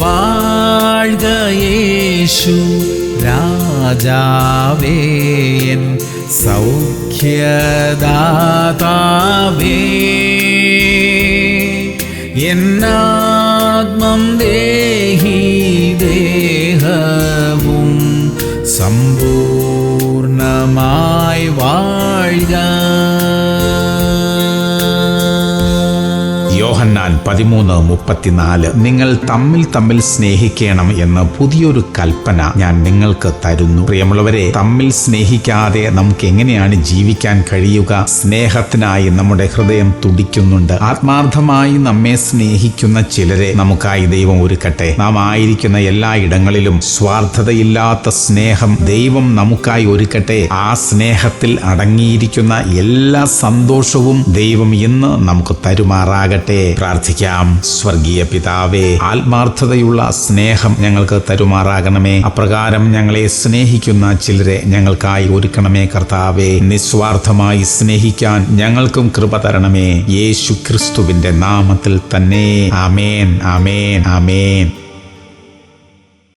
വാഴ്ക യേശു രാജാവേ, എൻ സൗഖ്യദാതാവേ. എന്നാത്മം ദേഹി ദേഹവും സമ്പൂർണമായി വാഴ്ക. യോഹന്നാൻ 13:34. നിങ്ങൾ തമ്മിൽ സ്നേഹിക്കണം എന്ന് പുതിയൊരു കൽപ്പന ഞാൻ നിങ്ങൾക്ക് തരുന്നു. പ്രിയമുള്ളവരെ, തമ്മിൽ സ്നേഹിക്കാതെ നമുക്ക് എങ്ങനെയാണ് ജീവിക്കാൻ കഴിയുക? സ്നേഹത്തിനായി നമ്മുടെ ഹൃദയം തുടിക്കുന്നുണ്ട്. ആത്മാർത്ഥമായി നമ്മെ സ്നേഹിക്കുന്ന ചിലരെ നമുക്കായി ദൈവം ഒരുക്കട്ടെ. നാം ആയിരിക്കുന്ന എല്ലാ ഇടങ്ങളിലും സ്വാർത്ഥതയില്ലാത്ത സ്നേഹം ദൈവം നമുക്കായി ഒരുക്കട്ടെ. ആ സ്നേഹത്തിൽ അടങ്ങിയിരിക്കുന്ന എല്ലാ സന്തോഷവും ദൈവം ഇന്ന് നമുക്ക് തരുമാറാകട്ടെ. പ്രാർത്ഥിക്കാം. സ്വർഗീയ പിതാവേ, ആത്മാർത്ഥതയുള്ള സ്നേഹം ഞങ്ങൾക്ക് തരുമാറാകണമേ. അപ്രകാരം ഞങ്ങളെ സ്നേഹിക്കുന്ന ചിലരെ ഞങ്ങൾക്കായി ഒരുക്കണമേ കർത്താവേ. നിസ്വാർത്ഥമായി സ്നേഹിക്കാൻ ഞങ്ങൾക്കും കൃപ തരണമേ. യേശു ക്രിസ്തുവിന്റെ നാമത്തിൽ തന്നെ. ആമേൻ, ആമേൻ, ആമേൻ.